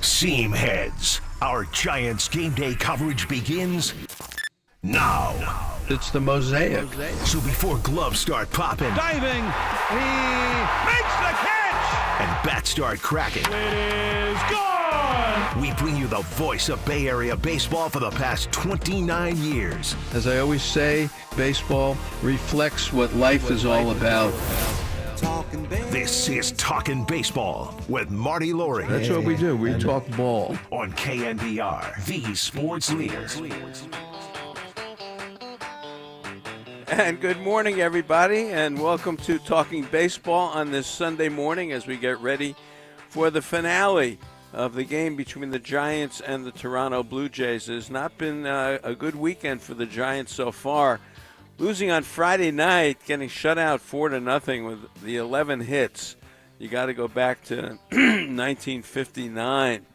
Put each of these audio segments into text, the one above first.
Seam heads, our Giants game day coverage begins now. It's the mosaic. So before gloves start popping, diving, he makes the catch, and bats start cracking, it is gone! We bring you the voice of Bay Area baseball for the past 29 years. As I always say, baseball reflects what life is all about. This is Talkin' Baseball with Marty Lurie. That's what we do. We talk ball. On KNBR, the sports leader. And good morning, everybody, and welcome to Talking Baseball on this Sunday morning as we get ready for the finale of the game between the Giants and the Toronto Blue Jays. It has not been a good weekend for the Giants so far. Losing on Friday night, getting shut out 4-0 with the 11 hits. You got to go back to 1959,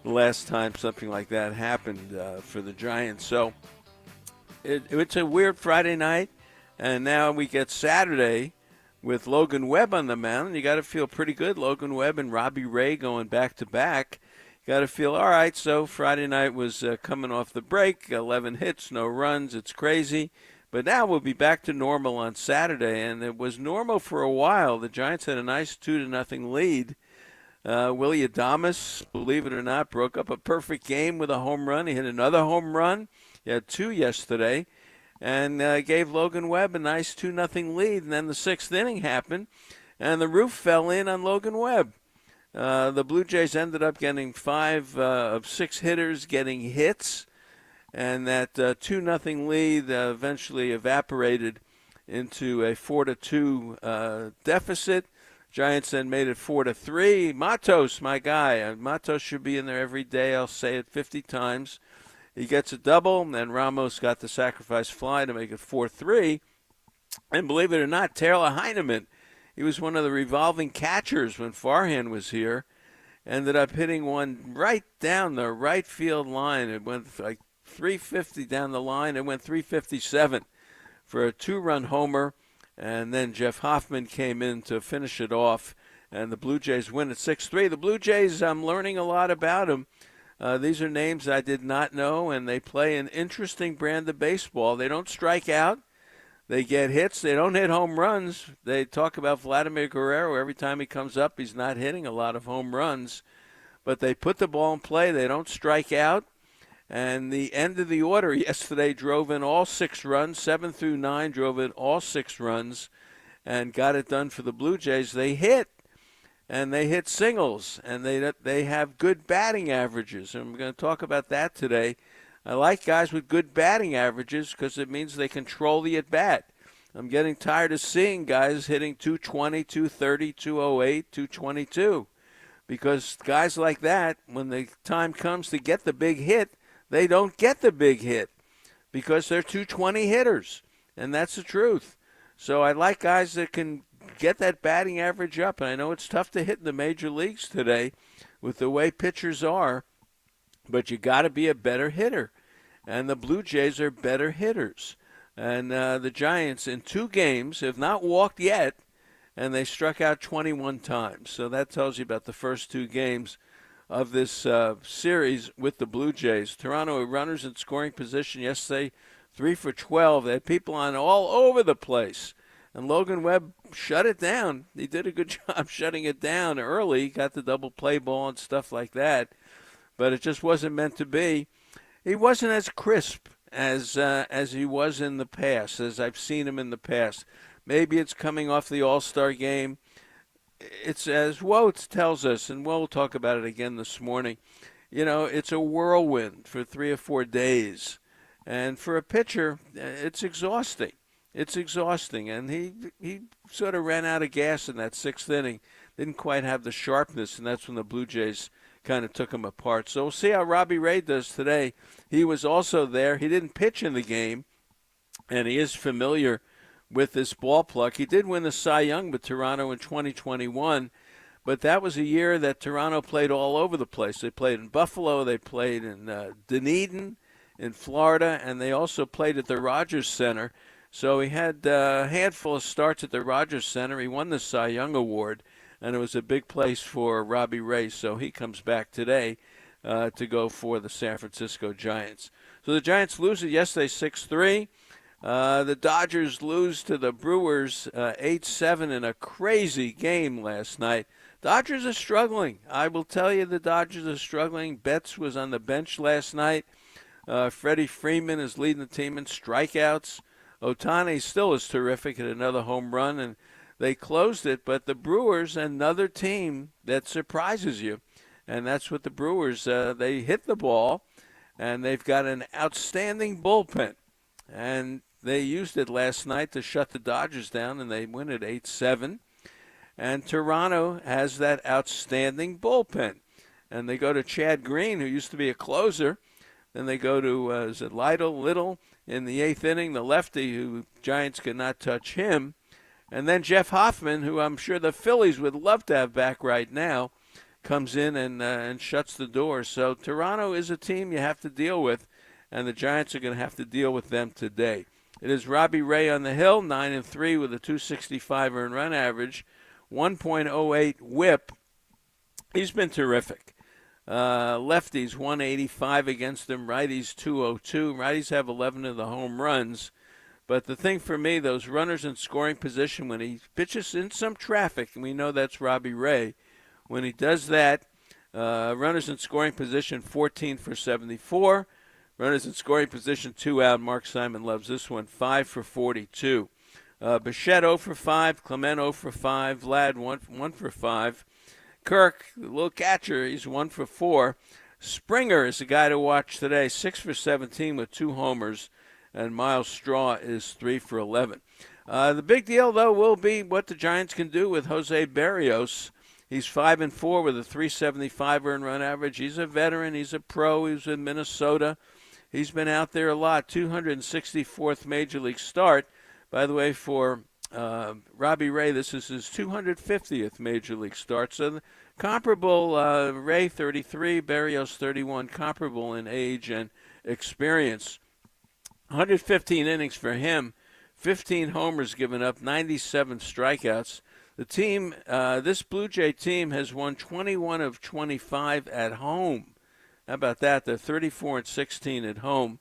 the last time something like that happened for the Giants. So it's a weird Friday night, and now we get Saturday with Logan Webb on the mound. You got to feel pretty good. Logan Webb and Robbie Ray going back-to-back. You got to feel all right. So Friday night was coming off the break, 11 hits, no runs. It's crazy. But now we'll be back to normal on Saturday, and it was normal for a while. The Giants had a nice 2-0 lead. Willie Adames, believe it or not, broke up a perfect game with a home run. He hit another home run. He had two yesterday, and gave Logan Webb a nice 2-0 lead. And then the sixth inning happened, and the roof fell in on Logan Webb. The Blue Jays ended up getting 5 of 6 hitters getting hits. And that 2-0 lead eventually evaporated into a 4-2 deficit. Giants then made it 4-3. Matos, my guy. Matos should be in there every day. I'll say it 50 times. He gets a double, and then Ramos got the sacrifice fly to make it 4-3. And believe it or not, Taylor Heineman, he was one of the revolving catchers when Farhan was here, ended up hitting one right down the right field line. It went like 350 down the line. It went 357 for a 2-run homer, and then Jeff Hoffman came in to finish it off, and the Blue Jays win at 6-3. The Blue Jays, I'm learning a lot about them. These are names I did not know, and they play an interesting brand of baseball. They don't strike out. They get hits. They don't hit home runs. They talk about Vladimir Guerrero. Every time he comes up, he's not hitting a lot of home runs. But they put the ball in play. They don't strike out. And the end of the order yesterday drove in all 6 runs. 7 through 9 drove in all 6 runs and got it done for the Blue Jays. They hit, and they hit singles, and they have good batting averages. And we're going to talk about that today. I like guys with good batting averages because it means they control the at-bat. I'm getting tired of seeing guys hitting 220, 230, 208, 222 because guys like that, when the time comes to get the big hit, they don't get the big hit because they're 220 hitters, and that's the truth. So I like guys that can get that batting average up, and I know it's tough to hit in the major leagues today with the way pitchers are, but you got to be a better hitter, and the Blue Jays are better hitters. And the Giants in 2 games have not walked yet, and they struck out 21 times. So that tells you about the first 2 games of this series with the Blue Jays. Toronto runners in scoring position yesterday, 3 for 12. They had people on all over the place. And Logan Webb shut it down. He did a good job shutting it down early, got the double play ball and stuff like that. But it just wasn't meant to be. He wasn't as crisp as he was in the past, as I've seen him in the past. Maybe it's coming off the All-Star game. It's as Wotes tells us, and we'll talk about it again this morning, it's a whirlwind for 3 or 4 days. And for a pitcher, it's exhausting. It's exhausting. And he sort of ran out of gas in that 6th inning. Didn't quite have the sharpness, and that's when the Blue Jays kind of took him apart. So we'll see how Robbie Ray does today. He was also there. He didn't pitch in the game, and he is familiar with this ballpark. He did win the Cy Young with Toronto in 2021, but that was a year that Toronto played all over the place. They played in Buffalo, they played in Dunedin in Florida, and they also played at the Rogers Center. So he had a handful of starts at the Rogers Center. He won the Cy Young Award, and it was a big place for Robbie Ray, so he comes back today to go for the San Francisco Giants. So the Giants lose it yesterday 6-3. The Dodgers lose to the Brewers 8-7 in a crazy game last night. Dodgers are struggling. I will tell you the Dodgers are struggling. Betts was on the bench last night. Freddie Freeman is leading the team in strikeouts. Ohtani still is terrific at another home run, and they closed it. But the Brewers, another team that surprises you, and that's what the Brewers, they hit the ball, and they've got an outstanding bullpen. And they used it last night to shut the Dodgers down, and they win it 8-7. And Toronto has that outstanding bullpen. And they go to Chad Green, who used to be a closer. Then they go to, is it Little in the 8th inning, the lefty, who Giants could not touch him. And then Jeff Hoffman, who I'm sure the Phillies would love to have back right now, comes in and shuts the door. So Toronto is a team you have to deal with, and the Giants are going to have to deal with them today. It is Robbie Ray on the hill, 9-3 with a .265 earned run average, 1.08 whip. He's been terrific. Lefties 185 against him, righties 202. Righties have 11 of the home runs. But the thing for me, those runners in scoring position, when he pitches in some traffic, and we know that's Robbie Ray, when he does that, runners in scoring position 14 for 74. Runners in scoring position 2 out. Mark Simon loves this one, 5 for 42. Bichette 0 for 5, Clement 0 for 5, Vlad 1 for 5. Kirk, the little catcher, he's 1 for 4. Springer is the guy to watch today, 6 for 17 with 2 homers, and Miles Straw is 3 for 11. The big deal, though, will be what the Giants can do with Jose Berrios. He's 5-4 with a .375 earned run average. He's a veteran. He's a pro. He was in Minnesota. He's been out there a lot. 264th Major League start. By the way, for Robbie Ray, this is his 250th Major League start. So comparable, Ray 33, Berrios 31, comparable in age and experience. 115 innings for him, 15 homers given up, 97 strikeouts. The team, this Blue Jay team, has won 21 of 25 at home. How about that? They're 34-16 at home.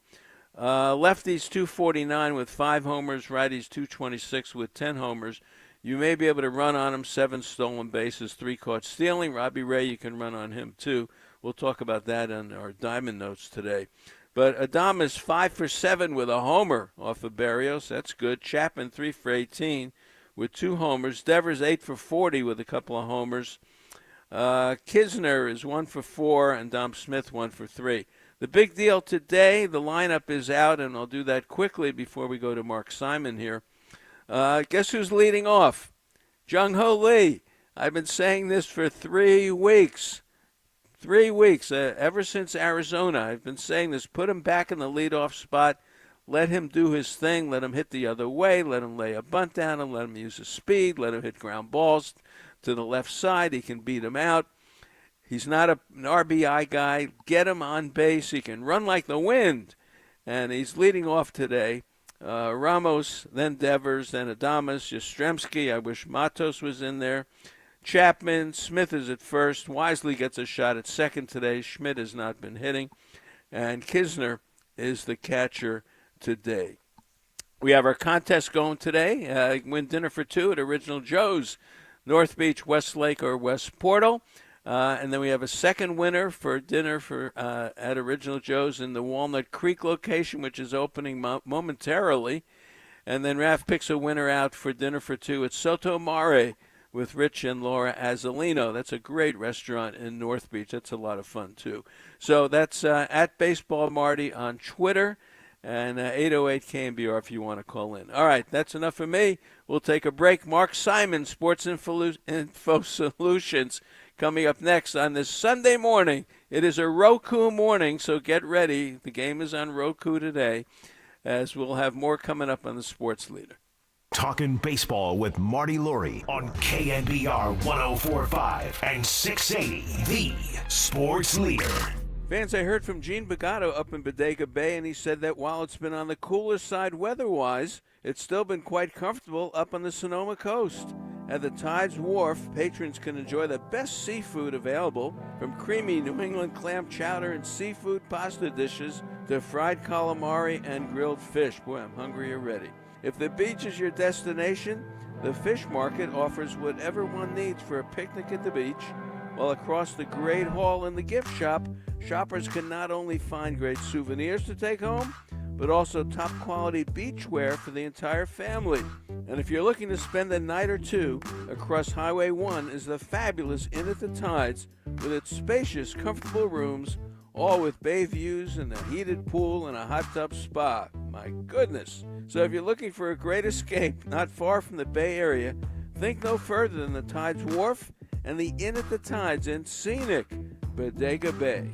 Lefties 249 with 5 homers, righties 226 with 10 homers. You may be able to run on him, 7 stolen bases, 3 caught stealing. Robbie Ray, you can run on him too. We'll talk about that on our Diamond Notes today. But Adames 5 for 7 with a homer off of Berrios. That's good. Chapman 3 for 18 with 2 homers. Devers 8 for 40 with a couple of homers. Kisner is 1 for 4, and Dom Smith 1 for 3. The big deal today, the lineup is out, and I'll do that quickly before we go to Mark Simon here. Guess who's leading off? Jung-Ho Lee. I've been saying this for 3 weeks. 3 weeks, ever since Arizona. I've been saying this. Put him back in the leadoff spot. Let him do his thing. Let him hit the other way. Let him lay a bunt down and let him use his speed. Let him hit ground balls to the left side. He can beat him out. He's not an RBI guy. Get him on base. He can run like the wind. And he's leading off today. Ramos, then Devers, then Adames, Yastrzemski. I wish Matos was in there. Chapman, Smith is at first. Wisely gets a shot at second today. Schmidt has not been hitting. And Kisner is the catcher today. We have our contest going today. Win dinner for 2 at Original Joe's, North Beach, Westlake, or West Portal. And then we have a second winner for dinner at Original Joe's in the Walnut Creek location, which is opening momentarily. And then Raf picks a winner out for dinner for 2 at Soto Mare with Rich and Laura Azzolino. That's a great restaurant in North Beach. That's a lot of fun, too. So that's at Baseball Marty on Twitter, and 808 KNBR if you want to call in. All right, that's enough for me. We'll take a break. Mark Simon, Sports Info Solutions, coming up next on this Sunday morning. It is a Roku morning, so get ready. The game is on Roku today, as we'll have more coming up on the Sports Leader. Talking baseball with Marty Lurie on KNBR 104.5 and 680, the Sports Leader. Fans, I heard from Gene Bagato up in Bodega Bay, and he said that while it's been on the cooler side weather-wise, it's still been quite comfortable up on the Sonoma coast. At the Tides Wharf, patrons can enjoy the best seafood available, from creamy New England clam chowder and seafood pasta dishes to fried calamari and grilled fish. Boy, I'm hungry already. If the beach is your destination, the fish market offers whatever one needs for a picnic at the beach, while across the Great Hall in the gift shop, shoppers can not only find great souvenirs to take home, but also top-quality beachwear for the entire family. And if you're looking to spend a night or two, across Highway 1 is the fabulous Inn at the Tides, with its spacious, comfortable rooms, all with bay views and a heated pool and a hot tub spa. My goodness. So if you're looking for a great escape not far from the Bay Area, think no further than the Tides Wharf and the Inn at the Tides in scenic Bodega Bay.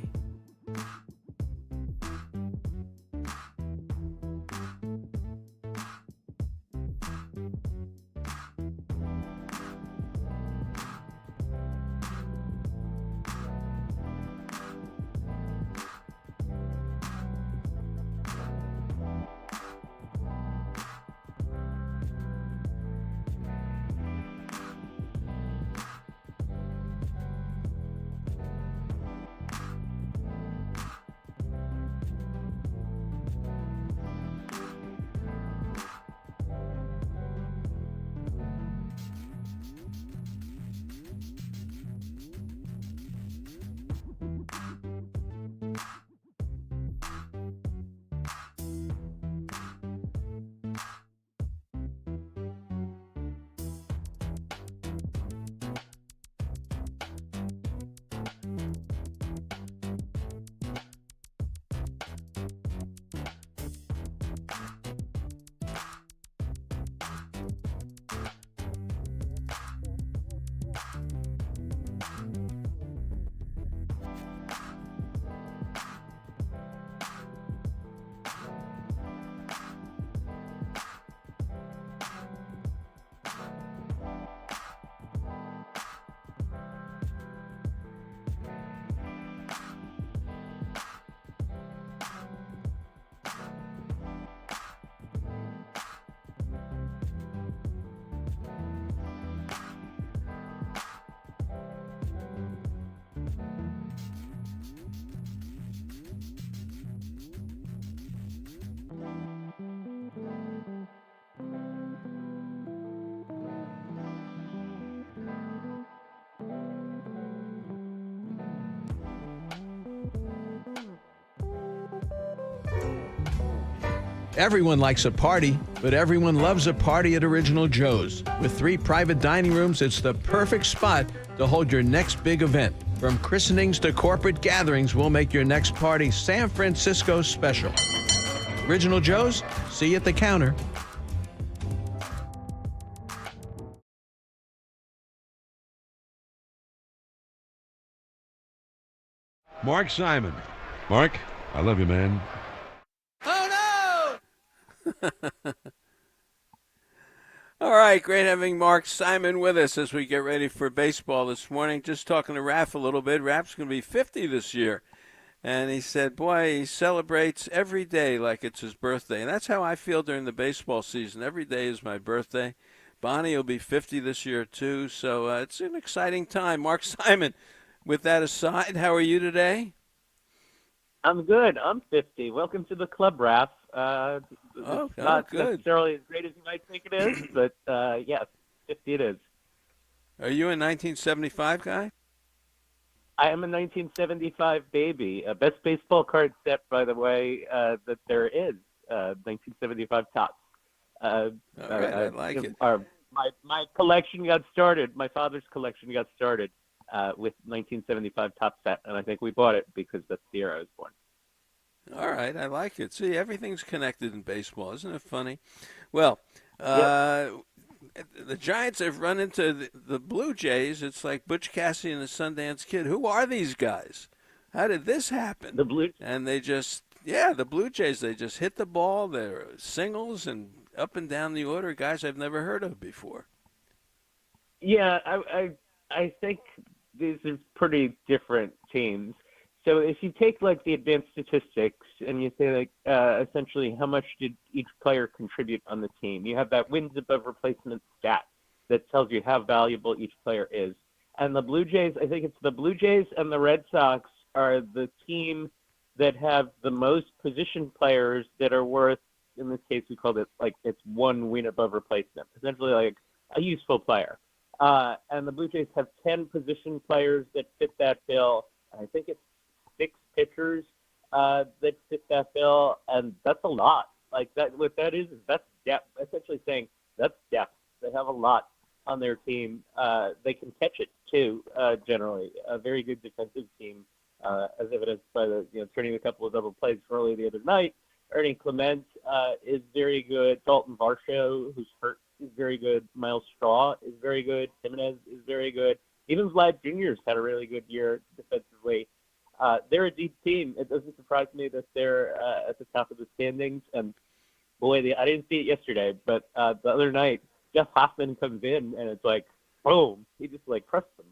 Everyone likes a party, but everyone loves a party at Original Joe's. With 3 private dining rooms, it's the perfect spot to hold your next big event. From christenings to corporate gatherings, we'll make your next party San Francisco special. Original Joe's, see you at the counter. Mark Simon. Mark, I love you, man. All right, great having Mark Simon with us as we get ready for baseball this morning. Just talking to Raph a little bit. Raph's going to be 50 this year. And he said, boy, he celebrates every day like it's his birthday. And that's how I feel during the baseball season. Every day is my birthday. Bonnie will be 50 this year, too. So it's an exciting time. Mark Simon, with that aside, how are you today? I'm good. I'm 50. Welcome to the club, Raph. Not good. necessarily as great as you might think it is, but yes, 50 it is. Are you a 1975 guy? I am a 1975 baby. Best baseball card set, by the way, that there is. 1975 Topps. All right, I like it. My collection got started. My father's collection got started with 1975 Topps set, and I think we bought it because that's the year I was born. All right, I like it. See, everything's connected in baseball. Isn't it funny? Well, the Giants have run into the Blue Jays. It's like Butch Cassidy and the Sundance Kid. Who are these guys? How did this happen? And they just, the Blue Jays, they just hit the ball. They're singles and up and down the order, guys I've never heard of before. Yeah, I think these are pretty different teams. So if you take like the advanced statistics and you say like essentially how much did each player contribute on the team, you have that wins above replacement stat. that tells you how valuable each player is. And the Blue Jays, I think it's the Blue Jays and the Red Sox are the team that have the most position players that are worth, in this case, we called it like it's one win above replacement, essentially like a useful player. And the Blue Jays have 10 position players that fit that bill. I think it's 6 pitchers that fit that bill, and that's a lot. Like that, what that is that's depth. Essentially saying that's depth. They have a lot on their team. They can catch it too. Generally, a very good defensive team, as evidenced by the turning a couple of double plays early the other night. Ernie Clement is very good. Dalton Varsho, who's hurt, is very good. Miles Straw is very good. Jimenez is very good. Even Vlad Jr.'s had a really good year defensively. They're a deep team. It doesn't surprise me that they're at the top of the standings. And boy, I didn't see it yesterday, but the other night, Jeff Hoffman comes in and it's like, boom, he just like crushed them.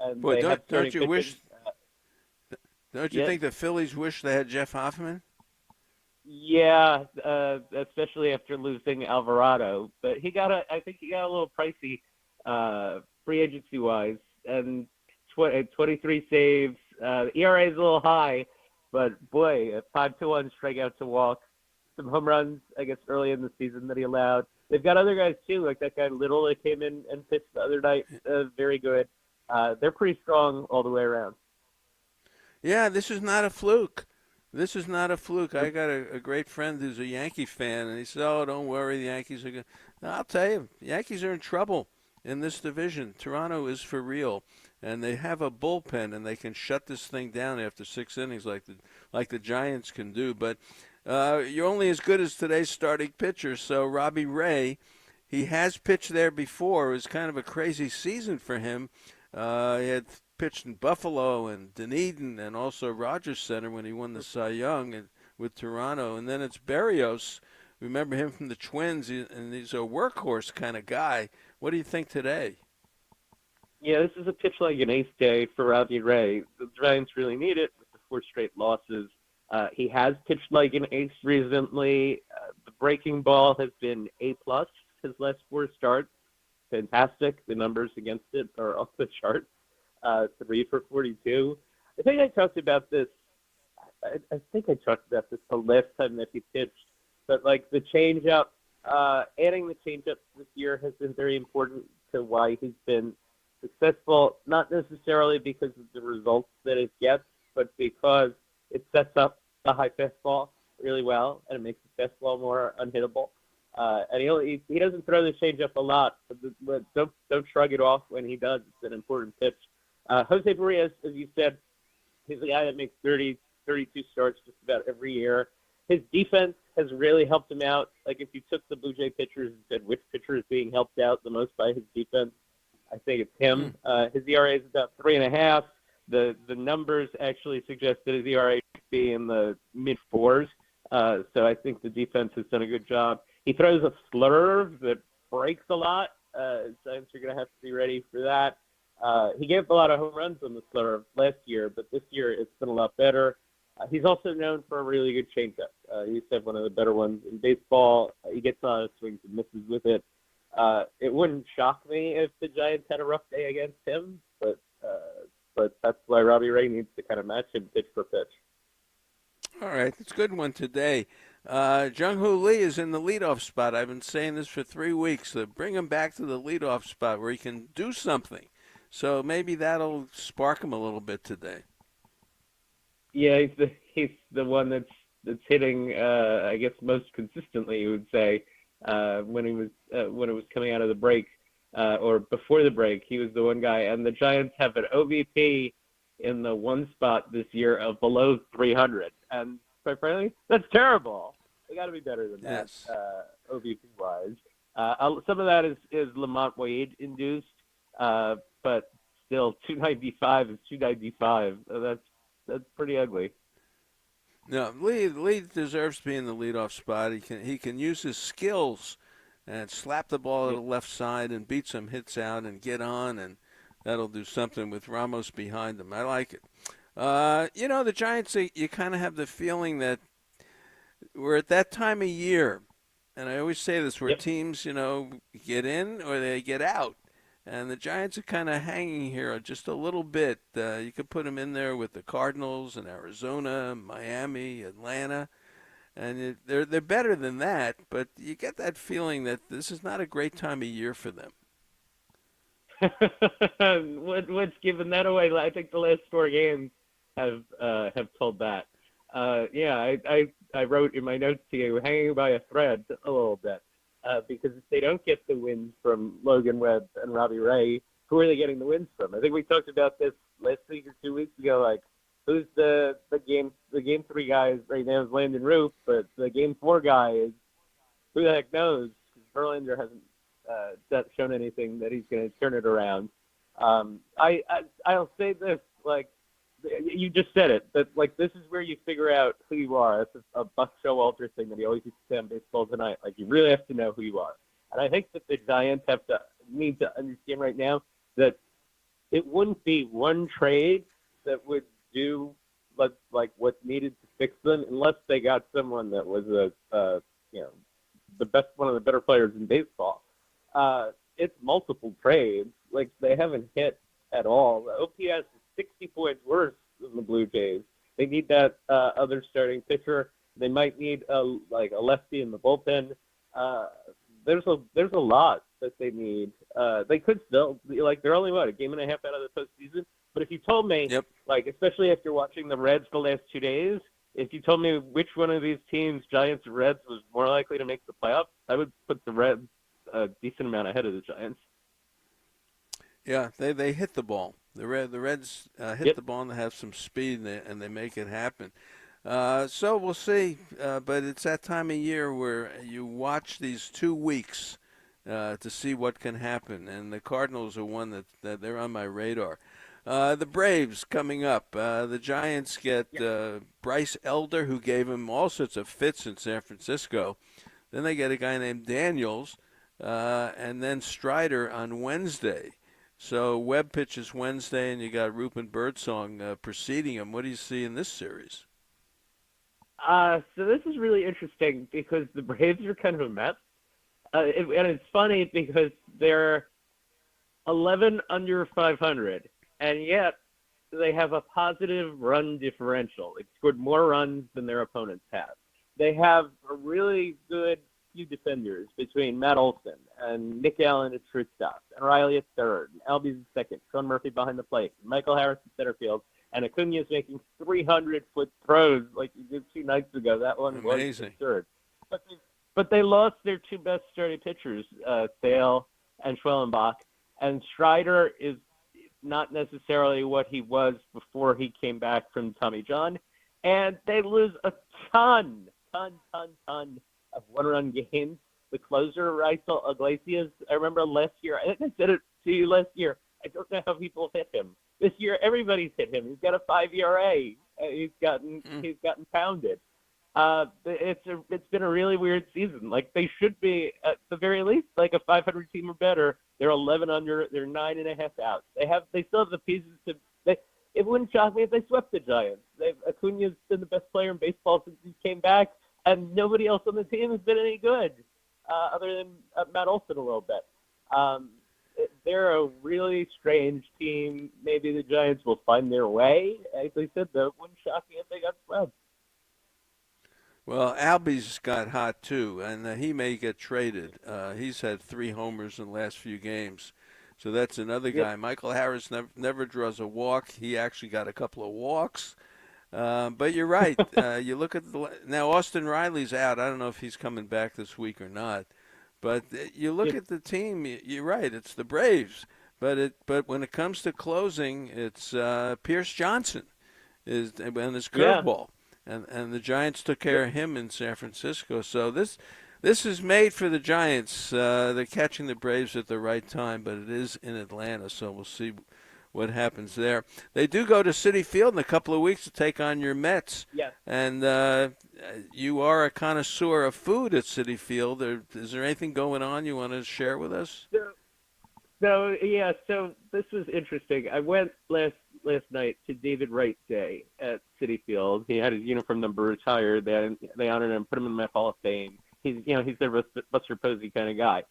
And boy, don't you pitching. wish? Don't you think the Phillies wish they had Jeff Hoffman? Yeah, especially after losing Alvarado, but I think he got a little pricey, free agency wise, and 23 saves. The ERA is a little high, but boy, a 5-1 strikeout to walk, some home runs, I guess, early in the season that he allowed. They've got other guys too, like that guy Little that came in and pitched the other night, very good. They're pretty strong all the way around. Yeah, this is not a fluke. This is not a fluke. I got a great friend who's a Yankee fan, and he said, "Oh, don't worry, the Yankees are good." I'll tell you, the Yankees are in trouble in this division. Toronto is for real, and they have a bullpen, and they can shut this thing down after 6 innings, like the Giants can do. But you're only as good as today's starting pitcher. So Robbie Ray, he has pitched there before. It was kind of a crazy season for him. He had pitched in Buffalo and Dunedin and also Rogers Center when he won the Cy Young with Toronto. And then it's Berrios. Remember him from the Twins, and he's a workhorse kind of guy. What do you think today? Yeah, this is a pitch like an ace day for Robbie Ray. The Giants really need it with the 4 straight losses. He has pitched like an ace recently. The breaking ball has been A+ his last 4 starts. Fantastic. The numbers against it are off the charts. 3 for 42. I think I talked about this. I think I talked about this the last time that he pitched. But like the changeup, adding the changeup this year has been very important to why he's been successful. Not necessarily because of the results that it gets, but because it sets up the high fastball really well and it makes the fastball more unhittable. And he doesn't throw the changeup a lot, but don't shrug it off when he does. It's an important pitch. Jose Barrios, as you said, he's a guy that makes 30, 32 starts just about every year. His defense has really helped him out. Like if you took the Blue Jay pitchers and said which pitcher is being helped out the most by his defense, I think it's him. His ERA is about 3.5. The numbers actually suggest that his ERA should be in the mid-4s. So I think the defense has done a good job. He throws a slurve that breaks a lot. Giants are going to have to be ready for that. He gave a lot of home runs on the slurve last year, but this year it's been a lot better. He's also known for a really good changeup. He used to have one of the better ones in baseball. He gets a lot of swings and misses with it. It wouldn't shock me if the Giants had a rough day against him, but that's why Robbie Ray needs to kind of match him pitch for pitch. All right, that's a good one today. Jung-Hoo Lee is in the leadoff spot. I've been saying this for 3 weeks. So bring him back to the leadoff spot where he can do something. So maybe that'll spark him a little bit today. Yeah, he's the one that's hitting, I guess, most consistently. You would say when it was coming out of the break or before the break, he was the one guy. And the Giants have an OVP in the one spot this year of below 300, and quite frankly, that's terrible. They got to be better than that, OVP wise. Some of that is Lamont Wade induced, but still 295 is 295. That's pretty ugly. No, Lee deserves to be in the leadoff spot. He can use his skills and slap the ball to the left side and beat some hits out and get on, and that'll do something with Ramos behind him. I like it. The Giants, you kind of have the feeling that we're at that time of year And I always say this, where Yep. teams, get in or they get out. And the Giants are kind of hanging here just a little bit. You could put them in there with the Cardinals and Arizona, Miami, Atlanta, and they're better than that. But you get that feeling that this is not a great time of year for them. What's given that away? I think the last 4 games have told that. I wrote in my notes to you, hanging by a thread a little bit, because if they don't get the wins from Logan Webb and Robbie Ray, who are they getting the wins from? I think we talked about this last week or 2 weeks ago. Like, who's the game 3 guys right now is Landon Roof, but the game 4 guy is who the heck knows? Because Verlander hasn't shown anything that he's going to turn it around. I'll say this, like, you just said it, that, like, this is where you figure out who you are. That's a Buck Showalter thing that he always used to say on Baseball Tonight. Like, you really have to know who you are. And I think that the Giants need to understand right now that it wouldn't be one trade that would do like what's needed to fix them unless they got someone that was one of the better players in baseball. It's multiple trades. Like, they haven't hit at all. The OPS is 60 points worse than the Blue Jays. They need that other starting pitcher. They might need a lefty in the bullpen. There's a lot that they need. They could still, like, they're only a game and a half out of the postseason. But if you told me, Yep. like, especially after watching the Reds the last 2 days, if you told me which one of these teams, Giants or Reds, was more likely to make the playoffs, I would put the Reds a decent amount ahead of the Giants. Yeah, they hit the ball. The Reds hit the ball and they have some speed and they make it happen. So we'll see. But it's that time of year where you watch these 2 weeks to see what can happen. And the Cardinals are one that they're on my radar. The Braves coming up. The Giants get Bryce Elder, who gave him all sorts of fits in San Francisco. Then they get a guy named Daniels, and then Strider on Wednesday. So Webb pitches Wednesday, and you got Rupert Birdsong preceding him. What do you see in this series? So this is really interesting because the Braves are kind of a mess. And it's funny because they're 11 under 500, and yet they have a positive run differential. They've scored more runs than their opponents have. They have a really good few defenders between Matt Olson and Nick Allen at shortstop, and Riley at third, and Albies at second, Sean Murphy behind the plate, Michael Harris at center field, and Acuna is making 300-foot throws like he did 2 nights ago. That one was absurd. But they lost their 2 best starting pitchers, Sale and Schwellenbach, and Strider is not necessarily what he was before he came back from Tommy John, and they lose a ton of one-run games. The closer, Raisel Iglesias, I remember last year, I think I said it to you last year, I don't know how people hit him. This year, everybody's hit him. He's got a 5 ERA. He's gotten pounded. It's been a really weird season. Like, they should be, at the very least, like a 500 team or better. They're 11 under. They're 9.5 outs. They still have the pieces to. It wouldn't shock me if they swept the Giants. Acuna's been the best player in baseball since he came back, and nobody else on the team has been any good, other than Matt Olson a little bit. They're a really strange team. Maybe the Giants will find their way. As I said, though, it wouldn't shock me if they got swept. Well, Albies got hot too, and he may get traded. He's had 3 homers in the last few games, so that's another guy. Yep. Michael Harris never draws a walk. He actually got a couple of walks. But you're right. You look at now. Austin Riley's out. I don't know if he's coming back this week or not. But you look at the team. You're right. It's the Braves. But when it comes to closing, it's Pierce Johnson and his curveball. And the Giants took care of him in San Francisco. So this is made for the Giants. They're catching the Braves at the right time, but it is in Atlanta, so we'll see what happens there. They do go to Citi Field in a couple of weeks to take on your Mets. Yes. And you are a connoisseur of food at Citi Field. Is there anything going on you want to share with us? So this was interesting. I went last night to David Wright Day at Citi Field. He had his uniform number retired. They honored him, put him in the Met Hall of Fame. he's their Buster Posey kind of guy.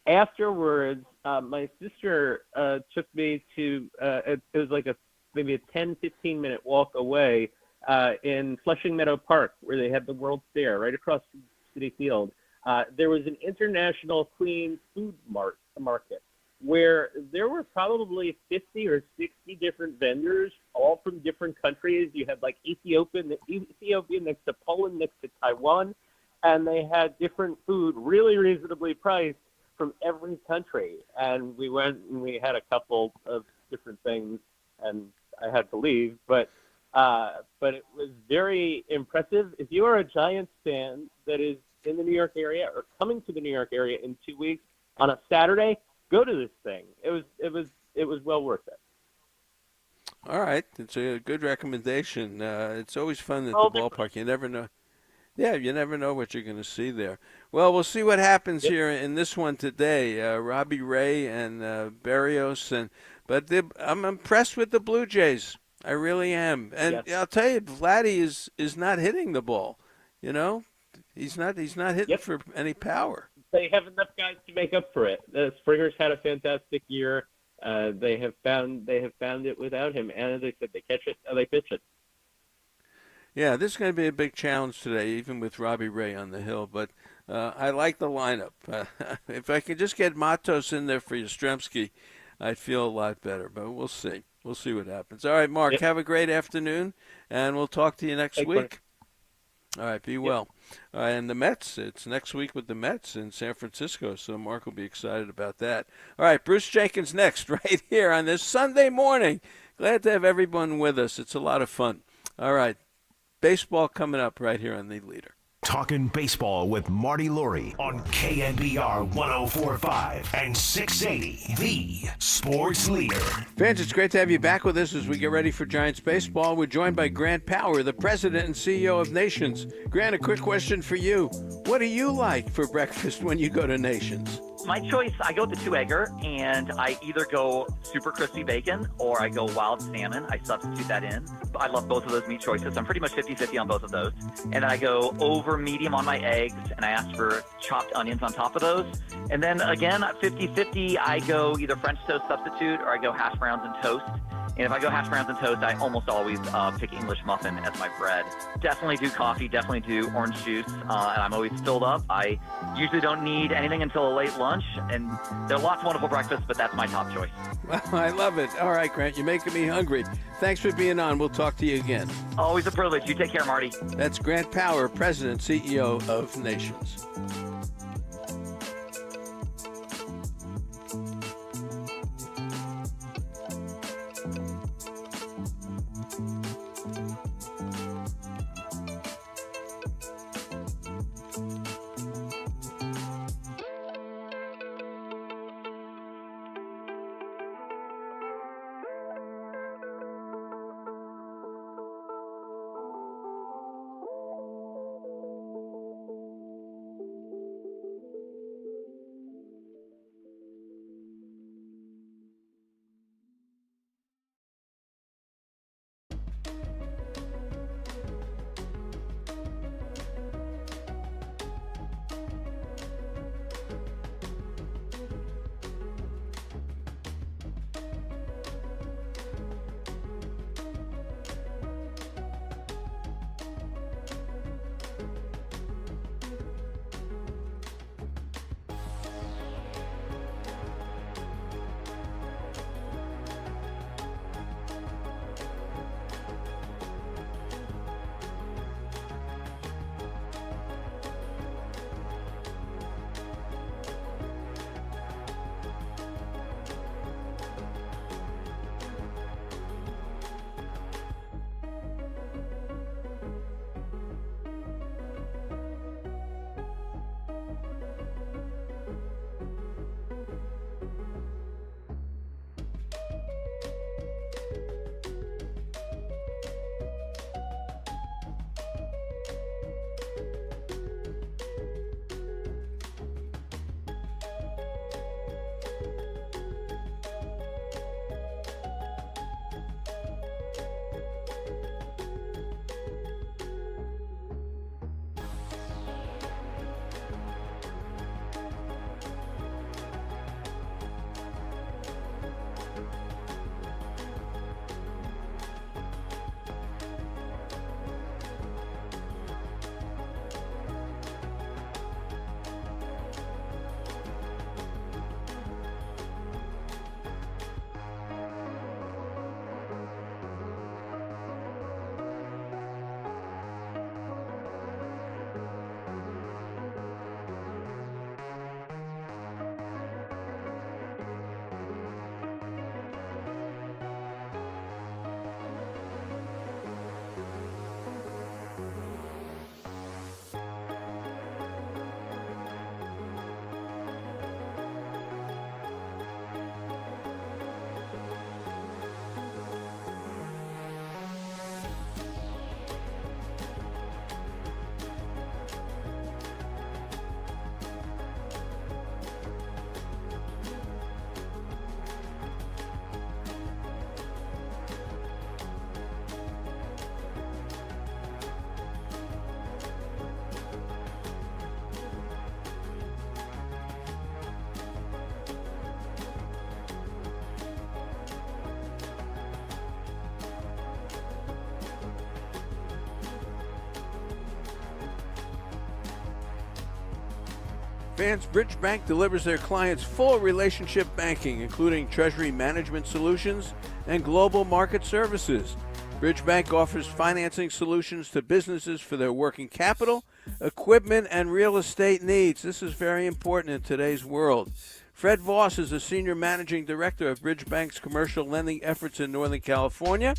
Afterwards, my sister took me to it was like maybe a 10-15 minute walk away in Flushing Meadow Park, where they had the World's Fair right across from City Field. There was an international clean food market where there were probably 50 or 60 different vendors, all from different countries. You had like Ethiopia next to Poland, next to Taiwan, and they had different food really reasonably priced from every country. And we went and we had a couple of different things, and I had to leave, but it was very impressive. If you are a Giants fan that is in the New York area or coming to the New York area in 2 weeks on a Saturday, go to this thing. It was well worth it. All right, it's a good recommendation. It's always fun at the ballpark. You never know. Yeah, you never know what you're going to see there. Well, we'll see what happens here in this one today. Robbie Ray and Berrios, but I'm impressed with the Blue Jays. I really am, and I'll tell you, Vladdy is not hitting the ball. You know, he's not hitting for any power. They have enough guys to make up for it. Springer's had a fantastic year. They have found it without him, and as I said, they catch it, they pitch it. Yeah, this is going to be a big challenge today, even with Robbie Ray on the hill. But I like the lineup. If I could just get Matos in there for Yastrzemski, I'd feel a lot better. But we'll see. We'll see what happens. All right, Mark, have a great afternoon, and we'll talk to you next week. Mark. All right, be well. And the Mets, it's next week with the Mets in San Francisco, so Mark will be excited about that. All right, Bruce Jenkins next, right here on this Sunday morning. Glad to have everyone with us. It's a lot of fun. All right, baseball coming up right here on The Leader. Talking baseball with Marty Lurie on KNBR 104.5 and 680, the Sports Leader. Fans, it's great to have you back with us as we get ready for Giants baseball. We're joined by Grant Power, the president and CEO of Nations. Grant, a quick question for you. What do you like for breakfast when you go to Nations? My choice, I go with the two-egger, and I either go super crispy bacon or I go wild salmon. I substitute that in. I love both of those meat choices. I'm pretty much 50-50 on both of those. And then I go over medium on my eggs, and I ask for chopped onions on top of those. And then again, 50-50, I go either French toast substitute or I go hash browns and toast. And if I go hash browns and toast, I almost always pick English muffin as my bread. Definitely do coffee, definitely do orange juice, and I'm always filled up. I usually don't need anything until a late lunch, and there are lots of wonderful breakfasts, but that's my top choice. Well, I love it. All right, Grant, you're making me hungry. Thanks for being on. We'll talk to you again. Always a privilege. You take care, Marty. That's Grant Power, President, CEO of Nations. fans, Bridge Bank delivers their clients full relationship banking, including treasury management solutions and global market services. Bridge Bank offers financing solutions to businesses for their working capital, equipment, and real estate needs. This is very important in today's world. Fred Voss is the Senior Managing Director of Bridge Bank's commercial lending efforts in Northern California.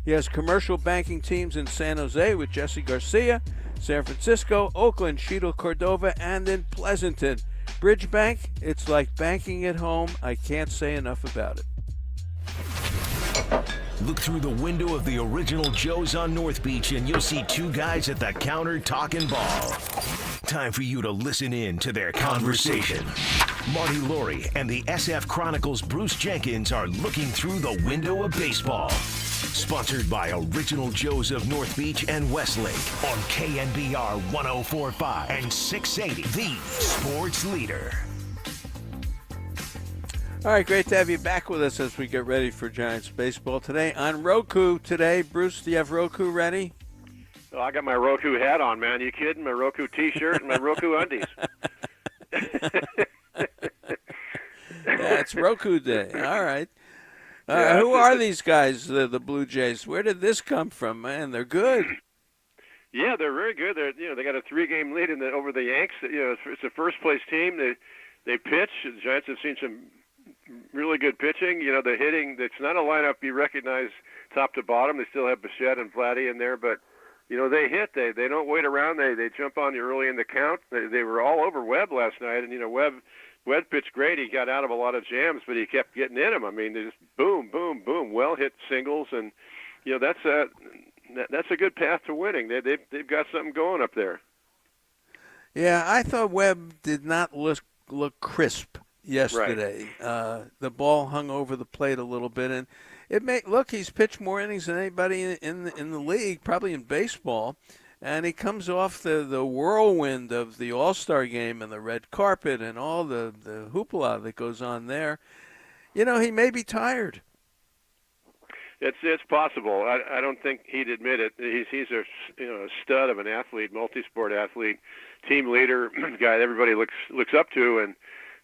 He has commercial banking teams in San Jose with Jesse Garcia, San Francisco, Oakland, Cheadle, Cordova, and in Pleasanton. Bridge Bank, it's like banking at home. I can't say enough about it. Look through the window of the original Joe's on North Beach and you'll see two guys at the counter talking ball. Time for you to listen in to their conversation. Marty Lurie and the SF Chronicles' Bruce Jenkins are looking through the window of baseball. Sponsored by Original Joe's of North Beach and Westlake on KNBR 104.5 and 680, the sports leader. All right, great to have you back with us as we get ready for Giants baseball today on Roku today. Bruce, do you have Roku ready? Oh, I got my Roku hat on, man. You kidding? My Roku T-shirt and my Roku undies. Yeah, it's Roku Day. All right. Who are these guys, the Blue Jays? Where did this come from, man? They're good. Yeah, they're very good. They got a 3-game lead over the Yanks. It's a first-place team. They pitch. The Giants have seen some really good pitching. The hitting, it's not a lineup you recognize top to bottom. They still have Bichette and Vladdy in there, but they hit. They don't wait around. They jump on you early in the count. They were all over Webb last night, and Webb pitched great. He got out of a lot of jams, but he kept getting in them. I mean, they just boom, boom, boom, well hit singles, and that's a good path to winning. They've got something going up there. Yeah, I thought Webb did not look crisp yesterday. Right. The ball hung over the plate a little bit, and he's pitched more innings than anybody in the league, probably in baseball. And he comes off the whirlwind of the All-Star game and the red carpet and all the hoopla that goes on there. He may be tired. It's possible. I don't think he'd admit it. He's a stud of an athlete, multi-sport athlete, team leader, guy that everybody looks up to, and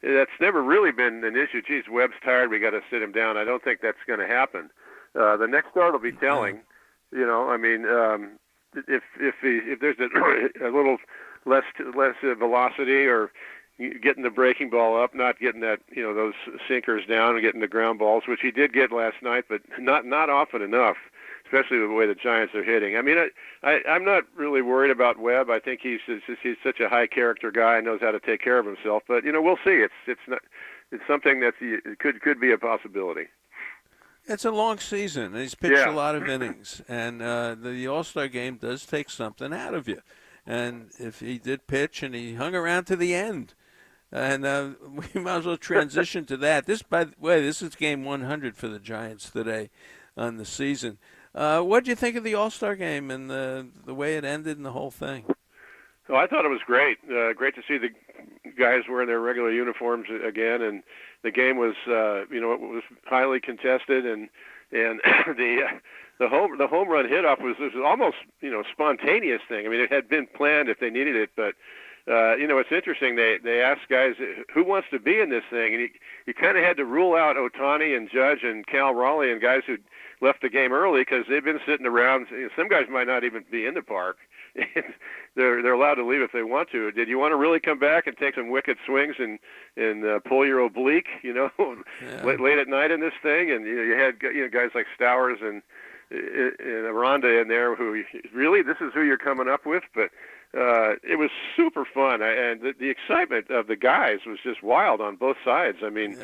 that's never really been an issue. Geez, Webb's tired. We got to sit him down. I don't think that's going to happen. The next start will be telling. If there's a little less velocity or getting the breaking ball up, not getting that those sinkers down and getting the ground balls, which he did get last night, but not often enough, especially the way the Giants are hitting. I mean, I'm not really worried about Webb. I think he's such a high character guy, knows how to take care of himself. But we'll see. It's something that could be a possibility. It's a long season. He's pitched a lot of innings, and the All-Star game does take something out of you. And if he did pitch and he hung around to the end, and we might as well transition to that. By the way, this is game 100 for the Giants today on the season. What did you think of the All-Star game and the way it ended and the whole thing? Oh, I thought it was great. Great to see the guys wearing their regular uniforms again, and the game was, it was highly contested, and the home run hit off was almost spontaneous thing. I mean, it had been planned if they needed it, but it's interesting. They asked guys who wants to be in this thing, and you kind of had to rule out Ohtani and Judge and Cal Raleigh and guys who left the game early because they've been sitting around. Some guys might not even be in the park. They're allowed to leave if they want to. Did you want to really come back and take some wicked swings and pull your oblique, late at night in this thing? And you had guys like Stowers and Aranda in there who really this is who you're coming up with. But it was super fun, and the excitement of the guys was just wild on both sides. I mean,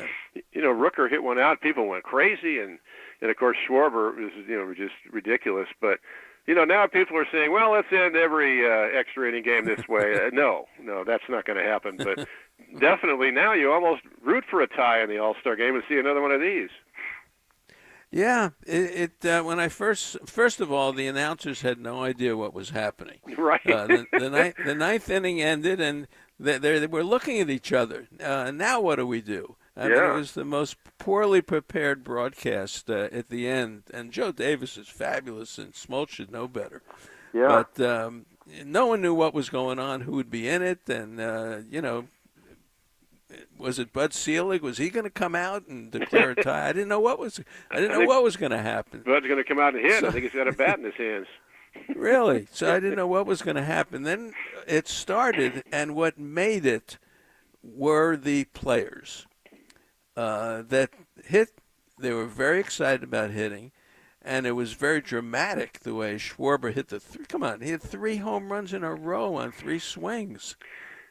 Rooker hit one out, people went crazy, and of course Schwarber was just ridiculous, but. Now people are saying, well, let's end every extra inning game this way. No, that's not going to happen. But definitely now you almost root for a tie in the All-Star game and see another one of these. Yeah, when I first of all, the announcers had no idea what was happening. Right. The ninth inning ended, and they were looking at each other. Now what do we do? I mean, it was the most poorly prepared broadcast at the end. And Joe Davis is fabulous, and Smoltz should know better. Yeah. But no one knew what was going on, who would be in it, and, was it Bud Selig? Was he going to come out and declare a tie? I didn't know what was going to happen. Bud's going to come out and hit. So, I think he's got a bat in his hands. Really? So I didn't know what was going to happen. Then it started, and what made it were the players that hit. They were very excited about hitting, and it was very dramatic the way Schwarber hit he had 3 home runs in a row on 3 swings.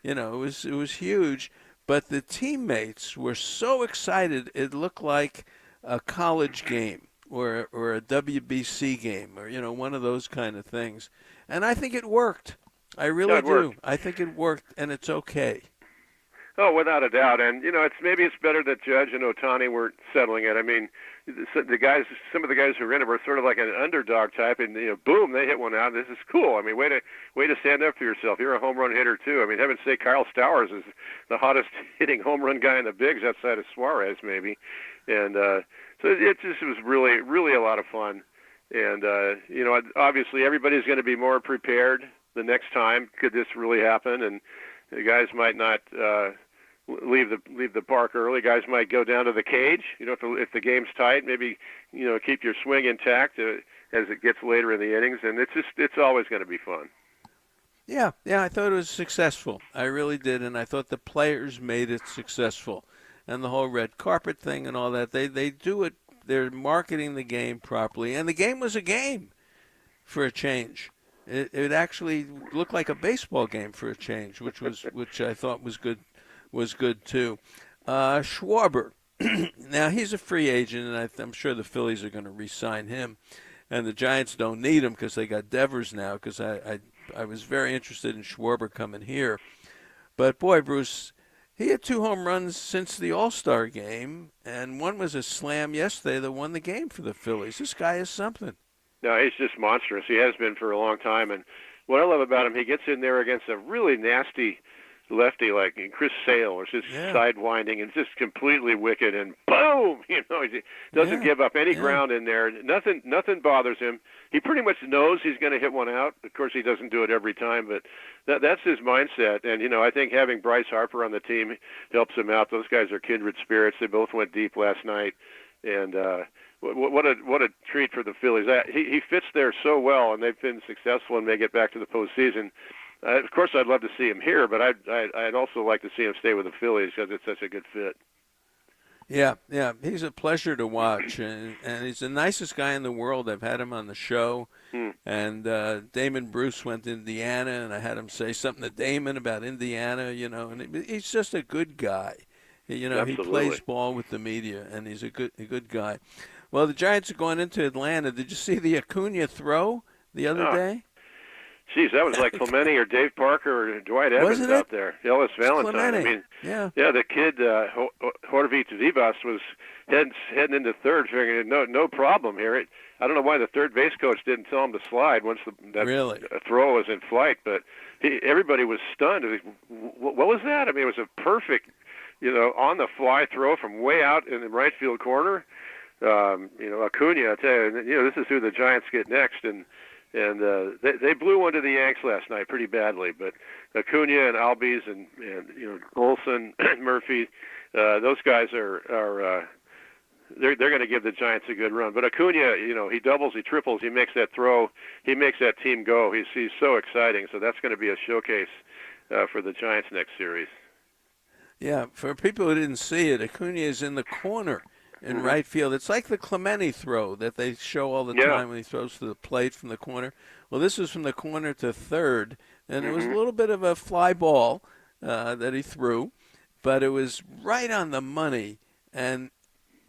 It was huge. But the teammates were so excited, it looked like a college game or a WBC game or, one of those kind of things. And I think it worked. I really do. Worked. I think it worked, and it's okay. Oh, without a doubt. And, it's better that Judge and Ohtani weren't settling it. I mean, some of the guys who were in it were sort of like an underdog type, and, boom, they hit one out. This is cool. I mean, way to stand up for yourself. You're a home run hitter, too. I mean, heaven's sake, Kyle Stowers is the hottest hitting home run guy in the bigs outside of Suarez, maybe. And so it was really, really a lot of fun. And, obviously everybody's going to be more prepared the next time. Could this really happen? And the guys might not leave the park early. Guys might go down to the cage. If the game's tight, maybe keep your swing intact as it gets later in the innings. And it's always going to be fun. Yeah, I thought it was successful. I really did, and I thought the players made it successful. And the whole red carpet thing and all that, they do it. They're marketing the game properly, and the game was a game for a change. It actually looked like a baseball game for a change, which I thought was good too. Schwarber, now he's a free agent, and I'm sure the Phillies are going to re-sign him, and the Giants don't need him because they got Devers now. Because I was very interested in Schwarber coming here, but boy, Bruce, he had 2 home runs since the All-Star game, and one was a slam yesterday that won the game for the Phillies. This guy is something. No, he's just monstrous. He has been for a long time. And what I love about him, he gets in there against a really nasty lefty like Chris Sale, or just sidewinding and just completely wicked. And boom, he doesn't give up any ground in there. Nothing bothers him. He pretty much knows he's going to hit one out. Of course, he doesn't do it every time, but that's his mindset. And I think having Bryce Harper on the team helps him out. Those guys are kindred spirits. They both went deep last night, and what a treat for the Phillies. He fits there so well, and they've been successful and may get back to the postseason. Of course, I'd love to see him here, but I'd also like to see him stay with the Phillies because it's such a good fit. Yeah, he's a pleasure to watch, and he's the nicest guy in the world. I've had him on the show, and Damon Bruce went to Indiana, and I had him say something to Damon about Indiana, and he's just a good guy. Absolutely. He plays ball with the media, and he's a good guy. Well, the Giants are going into Atlanta. Did you see the Acuna throw the other day? Geez, that was like Clemente or Dave Parker or Dwight Evans out there. Ellis Valentine. Clemente. I mean, yeah, the kid Jorge Vivas was heading into third, figuring no problem here. I don't know why the third base coach didn't tell him to slide once that throw was in flight, but everybody was stunned. What was that? I mean, it was a perfect, on the fly throw from way out in the right field corner. Acuna, I tell you, this is who the Giants get next, and they blew one to the Yanks last night pretty badly. But Acuna and Albies and Olsen, Murphy, those guys are they're going to give the Giants a good run. But Acuna, he doubles, he triples, he makes that throw, he makes that team go. He's so exciting. So that's going to be a showcase for the Giants next series. Yeah, for people who didn't see it, Acuna is in the corner in right field. It's like the Clemente throw that they show all the time when he throws to the plate from the corner. Well, this was from the corner to third, and it was a little bit of a fly ball that he threw, but it was right on the money, and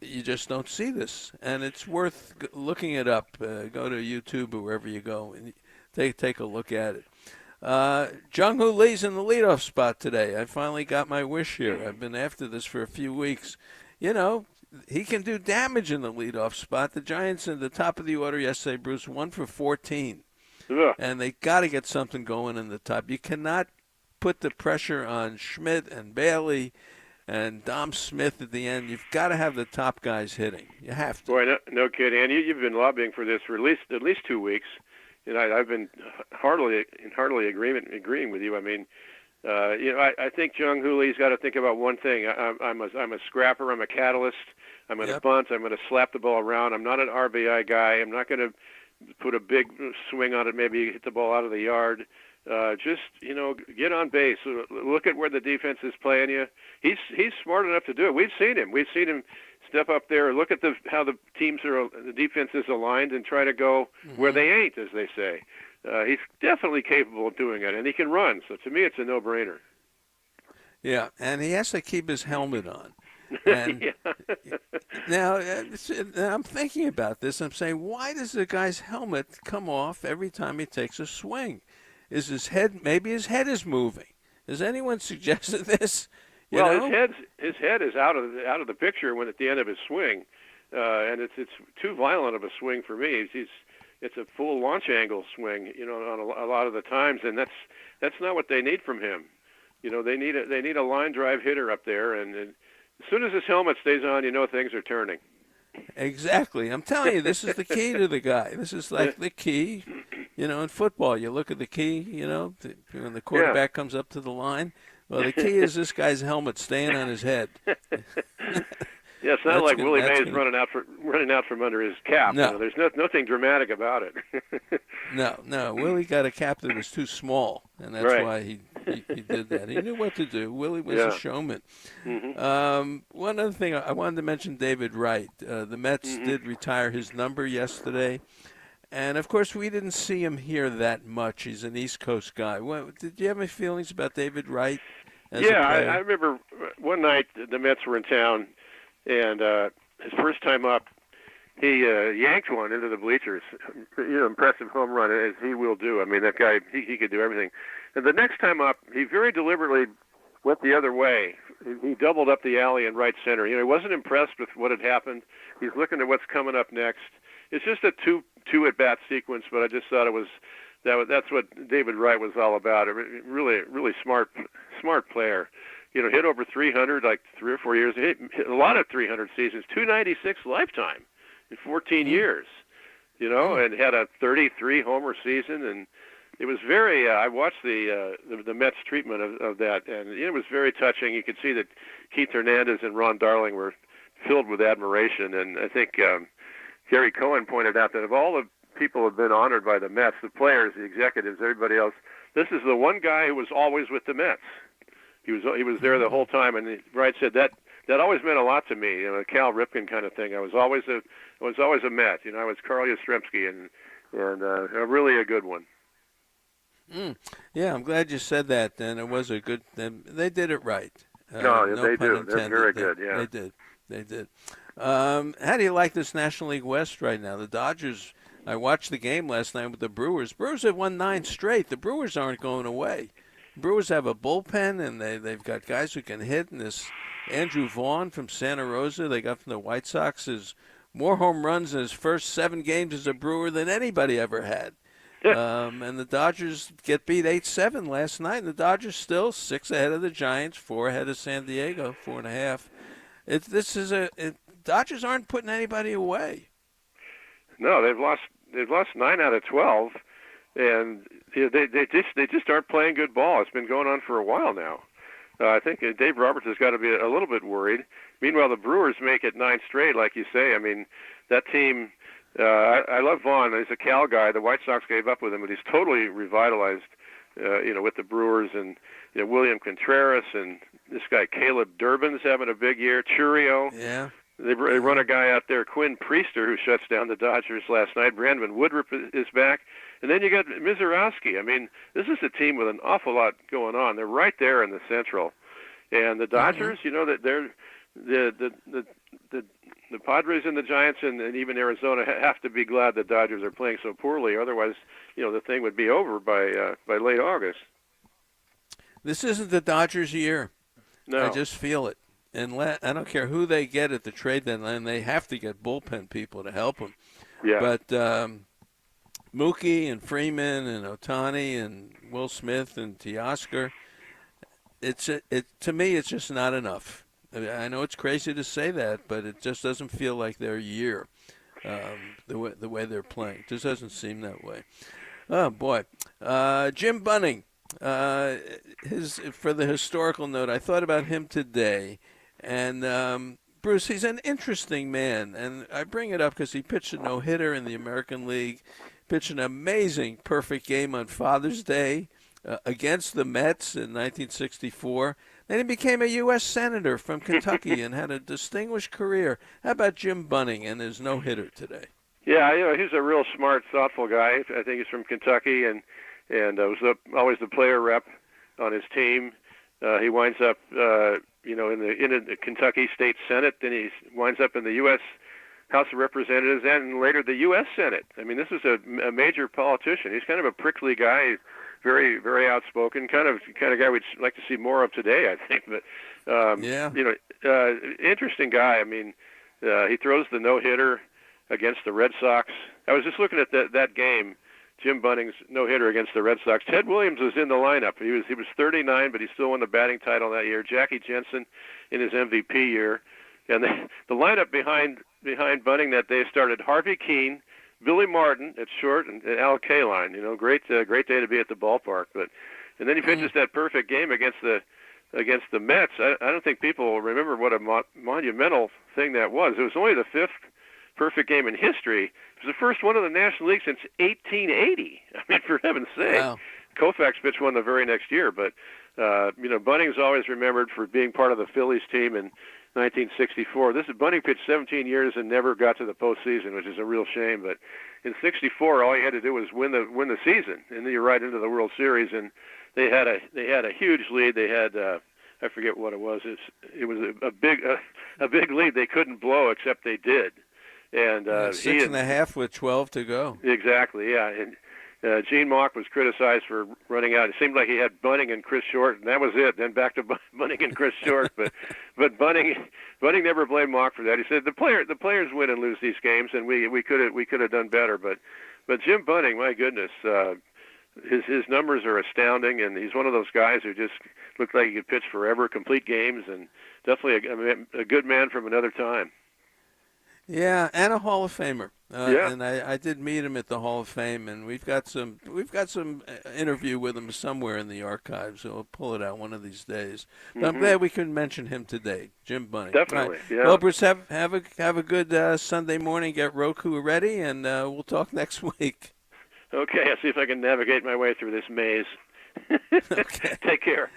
you just don't see this. And it's worth looking it up. Go to YouTube or wherever you go and take a look at it. Jung-Hoo Lee's in the leadoff spot today. I finally got my wish here. I've been after this for a few weeks. He can do damage in the leadoff spot. The Giants in the top of the order yesterday, Bruce, 1 for 14. Yeah. And they got to get something going in the top. You cannot put the pressure on Schmidt and Bailey and Dom Smith at the end. You've got to have the top guys hitting. You have to. Boy, no kidding. And you've been lobbying for this for at least 2 weeks. And I've been heartily agreeing with you. I mean, I think Jung Hoo-lee's got to think about one thing. I'm a scrapper. I'm a catalyst. I'm going to bunt. I'm going to slap the ball around. I'm not an RBI guy. I'm not going to put a big swing on it, maybe hit the ball out of the yard. Just get on base. Look at where the defense is playing you. He's smart enough to do it. We've seen him step up there, look at how the defense is aligned, and try to go where they ain't, as they say. He's definitely capable of doing it, and he can run. So to me, it's a no-brainer. Yeah, and he has to keep his helmet on. And now I'm thinking about this. I'm saying, why does the guy's helmet come off every time he takes a swing? Is his head, maybe his head is moving? Has anyone suggested this? His head is out of the picture when at the end of his swing, and it's too violent of a swing for me. It's a full launch angle swing, on a lot of the times, and that's not what they need from him. They need a line drive hitter up there, and as soon as his helmet stays on, things are turning. Exactly. I'm telling you, this is the key to the guy. This is like the key. In football, you look at the key, when the quarterback comes up to the line. Well, the key is this guy's helmet staying on his head. Yeah, it's not like Willie Mays running out from under his cap. No. There's nothing dramatic about it. No. Willie got a cap that was too small, and that's why he did that. He knew what to do. Willie was a showman. Mm-hmm. One other thing, I wanted to mention David Wright. The Mets did retire his number yesterday. And, of course, we didn't see him here that much. He's an East Coast guy. Did you have any feelings about David Wright as a player? I remember one night the Mets were in town, and his first time up, he yanked one into the bleachers. Impressive home run, as he will do. I mean, that guy, he could do everything. And the next time up, he very deliberately went the other way. He doubled up the alley in right center. He wasn't impressed with what had happened. He's looking at what's coming up next. It's just a two at-bat sequence, but I just thought that's what David Wright was all about. Really smart player. Hit over 300 like 3 or 4 years. Hit a lot of 300 seasons. 296 lifetime in 14 years. And had a 33 homer season, and it was very. I watched the Mets treatment of that, and it was very touching. You could see that Keith Hernandez and Ron Darling were filled with admiration, and I think. Gary Cohen pointed out that of all the people who have been honored by the Mets, the players, the executives, everybody else, this is the one guy who was always with the Mets. He was there the whole time, and Wright said that always meant a lot to me. A Cal Ripken kind of thing. I was always a Met. I was Carl Yastrzemski, and really a good one. Yeah, I'm glad you said that. And it was a good. They did it right. No, they do. Intended. They're very good. Yeah, they did. How do you like this National League West right now? The Dodgers, I watched the game last night with the Brewers. Brewers have won 9 straight. The Brewers aren't going away. The Brewers have a bullpen, and they've got guys who can hit. And this Andrew Vaughn from Santa Rosa, they got from the White Sox, is more home runs in his first 7 games as a Brewer than anybody ever had. And the Dodgers get beat 8-7 last night, and the Dodgers still 6 ahead of the Giants, 4 ahead of San Diego, 4.5. Dodgers aren't putting anybody away. No, they've lost 9 out of 12, and they just aren't playing good ball. It's been going on for a while now. I think Dave Roberts has got to be a little bit worried. Meanwhile, the Brewers make it 9 straight, like you say. I mean, that team. I love Vaughn. He's a Cal guy. The White Sox gave up with him, but he's totally revitalized. With the Brewers, and William Contreras, and this guy Caleb Durbin's having a big year. Churio. Yeah. They run a guy out there, Quinn Priester, who shuts down the Dodgers last night. Brandon Woodruff is back. And then you got Mizorowski. I mean, this is a team with an awful lot going on. They're right there in the Central. And the Dodgers, that they're the Padres and the Giants and even Arizona have to be glad the Dodgers are playing so poorly. Otherwise, the thing would be over by late August. This isn't the Dodgers' year. No. I just feel it. And I don't care who they get at the trade deadline. They have to get bullpen people to help them. Yeah. But Mookie and Freeman and Ohtani and Will Smith and Teoscar, to me, it's just not enough. I know it's crazy to say that, but it just doesn't feel like their year, the way they're playing. It just doesn't seem that way. Oh, boy. Jim Bunning for the historical note, I thought about him today, and Bruce, he's an interesting man, and I bring it up because he pitched a no-hitter in the American League, pitched an amazing perfect game on Father's Day against the Mets in 1964. Then he became a U.S. Senator from Kentucky and had a distinguished career. How about Jim Bunning and his no-hitter today? Yeah, he's a real smart, thoughtful guy. I think he's from Kentucky, and was always the player rep on his team. He winds up, in the Kentucky State Senate. Then he winds up in the U.S. House of Representatives and later the U.S. Senate. I mean, this is a major politician. He's kind of a prickly guy, very, very outspoken, kind of guy we'd like to see more of today, I think. But interesting guy. I mean, he throws the no-hitter against the Red Sox. I was just looking at that game, Jim Bunning's no-hitter against the Red Sox. Ted Williams was in the lineup. He was 39, but he still won the batting title that year. Jackie Jensen in his MVP year, and the lineup behind Bunning that day started Harvey Keene, Billy Martin at short, and Al Kaline. Great day to be at the ballpark. And then he pitches that perfect game against the Mets. I don't think people will remember what a monumental thing that was. It was only the fifth perfect game in history. It was the first one in the National League since 1880. I mean, for heaven's sake. Wow. Koufax pitched one the very next year, but Bunning's always remembered for being part of the Phillies team in 1964. Bunning pitched 17 years and never got to the postseason, which is a real shame. But in '64, all he had to do was win the season, and then you're right into the World Series. And they had a huge lead. They had I forget what it was. It was a big lead they couldn't blow, except they did. And 6.5 with 12 to go. Exactly, yeah. And Gene Mauch was criticized for running out. It seemed like he had Bunning and Chris Short, and that was it. Then back to Bunning and Chris Short. But Bunning never blamed Mauch for that. He said the players win and lose these games, and we could have done better. But Jim Bunning, my goodness, his numbers are astounding, and he's one of those guys who just looked like he could pitch forever, complete games, and definitely a good man from another time. Yeah, and a Hall of Famer. Yeah. And I did meet him at the Hall of Fame, and we've got some interview with him somewhere in the archives. So we'll pull it out one of these days. But I'm glad we can mention him today, Jim Bunning. Definitely. Right. Yeah. Well, Bruce, have a good Sunday morning. Get Roku ready, and we'll talk next week. Okay, I'll see if I can navigate my way through this maze. Okay. Take care.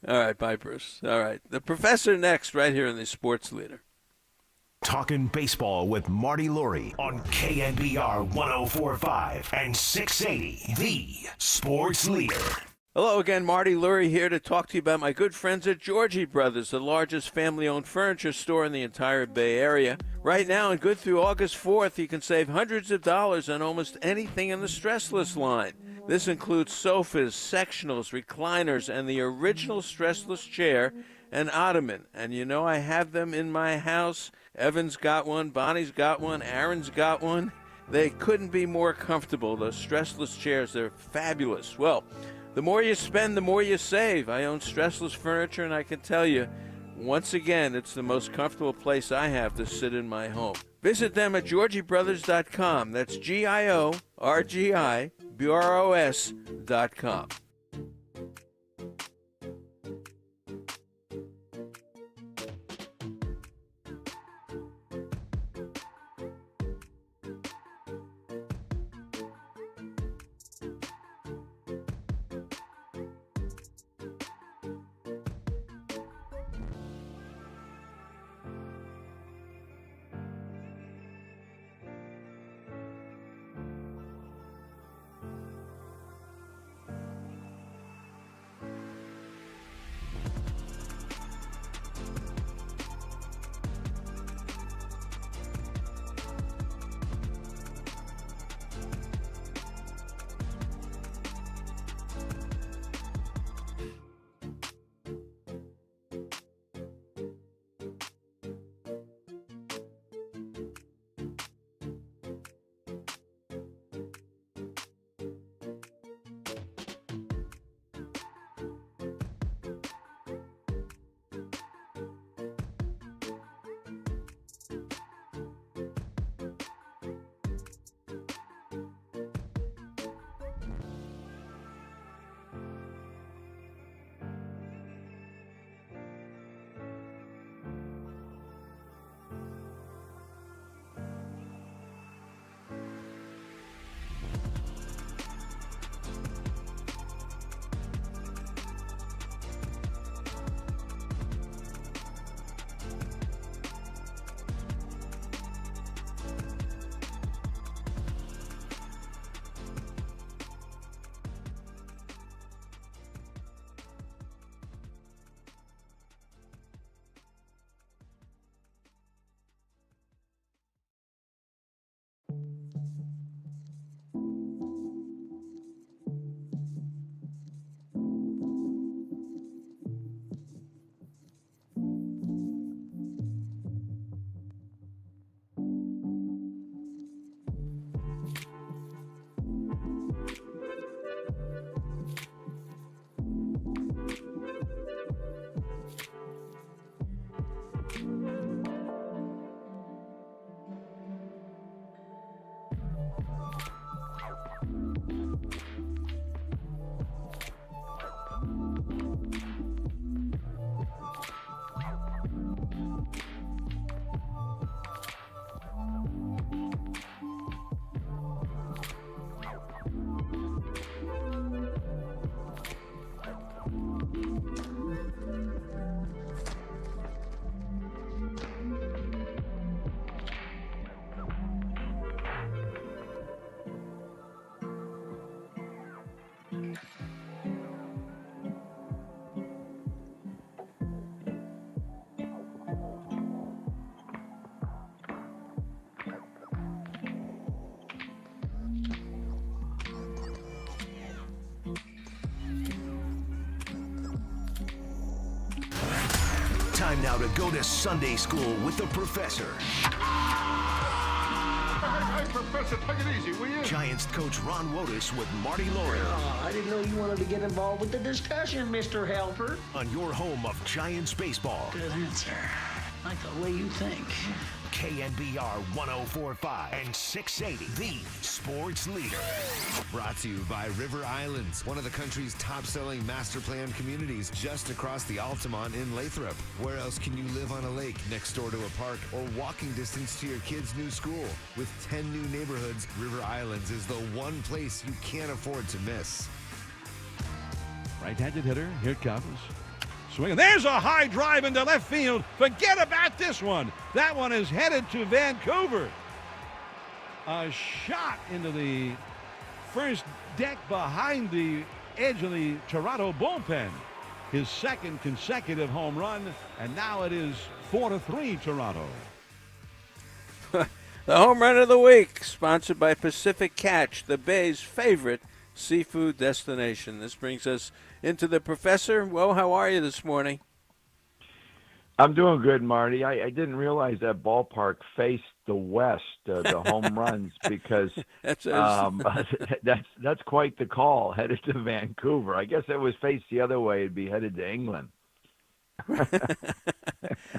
All right, bye, Bruce. All right, the professor next, right here in the Sports Leader. Talking baseball with Marty Lurie on KNBR 104.5 and 680, the Sports Leader. Hello again, Marty Lurie here to talk to you about my good friends at Georgie Brothers, the largest family-owned furniture store in the entire Bay Area. Right now and good through August 4th, you can save hundreds of dollars on almost anything in the Stressless line. This includes sofas, sectionals, recliners, and the original Stressless chair and ottoman. And I have them in my house. Evan's got one, Bonnie's got one, Aaron's got one. They couldn't be more comfortable. Those Stressless chairs, they're fabulous. Well, the more you spend, the more you save. I own Stressless furniture, and I can tell you, once again, it's the most comfortable place I have to sit in my home. Visit them at GeorgieBrothers.com. That's GIORGIBROS.com. Time now to go to Sunday school with the professor. Hey, Professor, take it easy, will you? Giants coach Ron Wotus with Marty Lurie I didn't know you wanted to get involved with the discussion, Mr. Helper. on your home of Giants baseball. Good answer. I like the way you think. KNBR 104.5 and 680, the sports leader. Brought to you by River Islands, one of the country's top-selling master plan communities just across the Altamont in Lathrop. Where else can you live on a lake next door to a park or walking distance to your kid's new school? With 10 new neighborhoods, River Islands is the one place you can't afford to miss. Right-handed hitter, here it comes. Swing, and there's a high drive into left field. Forget about this one. That one is headed to Vancouver. A shot into the first deck behind the edge of the Toronto bullpen. His second consecutive home run, and now it is 4-3 Toronto. The home run of the week, sponsored by Pacific Catch, the Bay's favorite seafood destination. This brings us into the professor. Well, how are you this morning? I'm doing good, Marty. I didn't realize that ballpark faced the west, the home runs, because that's quite the call, headed to Vancouver. I guess if it was faced the other way, it'd be headed to England.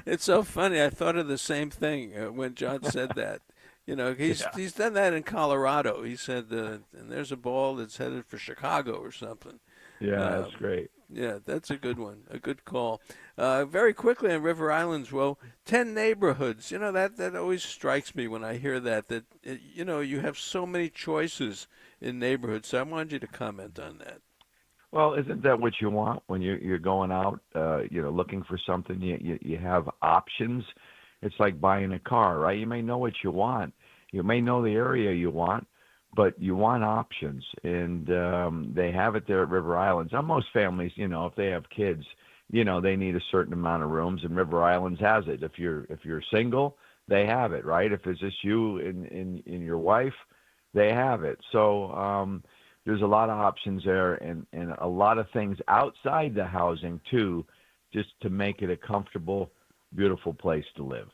It's so funny. I thought of the same thing when John said that. You know, he's done that in Colorado. He said, and there's a ball that's headed for Chicago or something. Yeah, that's great. Yeah, that's a good one. A good call. Very quickly on River Islands, well, 10 neighborhoods. You know, that always strikes me when I hear that you know, you have so many choices in neighborhoods. So I wanted you to comment on that. Well, isn't that what you want when you're going out, looking for something? You have options. It's like buying a car, right? You may know what you want. You may know the area you want, but you want options, and they have it there at River Islands. Now, most families, if they have kids, they need a certain amount of rooms, and River Islands has it. If you're single, they have it, right? If it's just you and your wife, they have it. So there's a lot of options there, and a lot of things outside the housing too, just to make it a comfortable, beautiful place to live.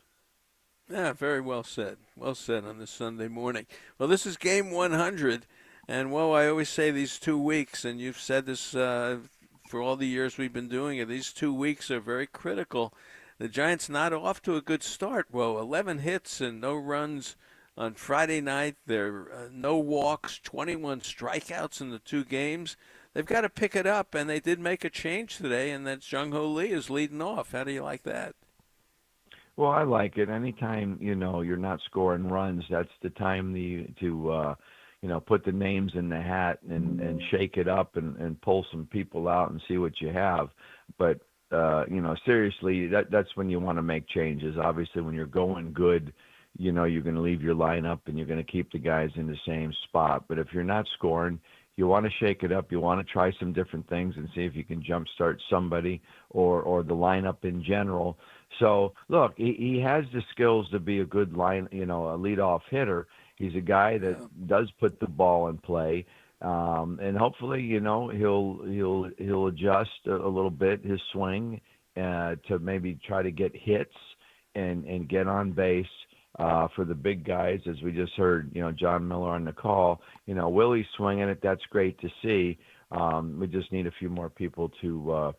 Yeah, very well said. Well said on this Sunday morning. Well, this is game 100, and I always say these 2 weeks, and you've said this for all the years we've been doing it, these 2 weeks are very critical. The Giants not off to a good start. 11 hits and no runs on Friday night. There no walks, 21 strikeouts in the 2 games. They've got to pick it up, and they did make a change today, and that's Jung-Ho Lee is leading off. How do you like that? Well, I like it. Anytime, you're not scoring runs, that's the time to put the names in the hat and shake it up and pull some people out and see what you have. But, seriously, that's when you want to make changes. Obviously, when you're going good, you're going to leave your lineup and you're going to keep the guys in the same spot. But if you're not scoring, you want to shake it up. You want to try some different things and see if you can jumpstart somebody or the lineup in general. So, look, he has the skills to be a good a leadoff hitter. He's a guy that does put the ball in play, and hopefully, he'll adjust a little bit his swing to maybe try to get hits and get on base. For the big guys, as we just heard, John Miller on the call, Willie's swinging it. That's great to see. We just need a few more people to,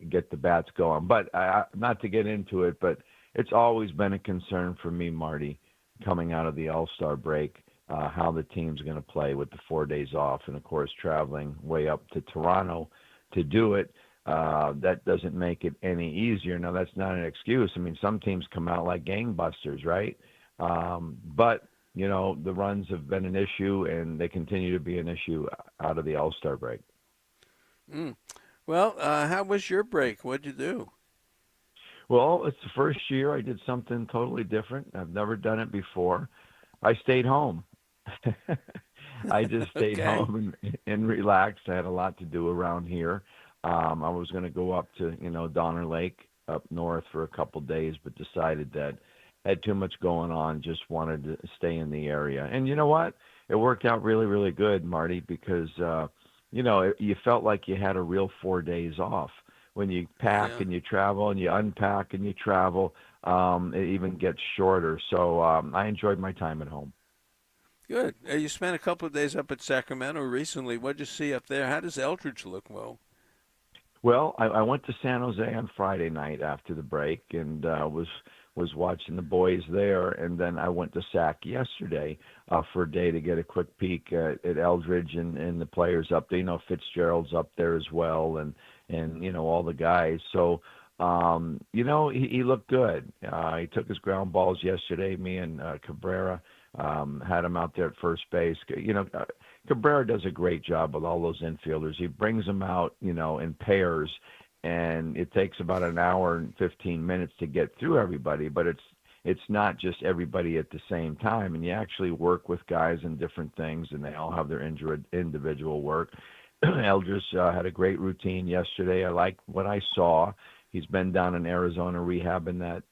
get the bats going. But not to get into it, but it's always been a concern for me, Marty, coming out of the All-Star break. how the team's going to play with the 4 days off, and of course traveling way up to Toronto to do it. That doesn't make it any easier. Now, that's not an excuse. I mean, some teams come out like gangbusters, right? But, the runs have been an issue, and they continue to be an issue out of the All-Star break. Well, how was your break? What'd you do? Well, it's the first year I did something totally different. I've never done it before. I stayed home. I just stayed home and relaxed. I had a lot to do around here. I was going to go up to, Donner Lake up north for a couple of days, but decided that I had too much going on, just wanted to stay in the area. And you know what? It worked out really, really good, Marty, because, you felt like you had a real 4 days off. When you pack and you travel and you unpack and you travel, it even gets shorter. So I enjoyed my time at home. Good. You spent a couple of days up at Sacramento recently. What did you see up there? How does Eldridge look? Well, I went to San Jose on Friday night after the break and was watching the boys there, and then I went to Sac yesterday for a day to get a quick peek at Eldridge and the players up there. Fitzgerald's up there as well, and all the guys. So he looked good. He took his ground balls yesterday. Me and Cabrera had him out there at first base. Cabrera does a great job with all those infielders. He brings them out, in pairs, and it takes about an hour and 15 minutes to get through everybody, but it's not just everybody at the same time, and you actually work with guys in different things, and they all have their individual work. Eldridge had a great routine yesterday. I like what I saw. He's been down in Arizona rehabbing that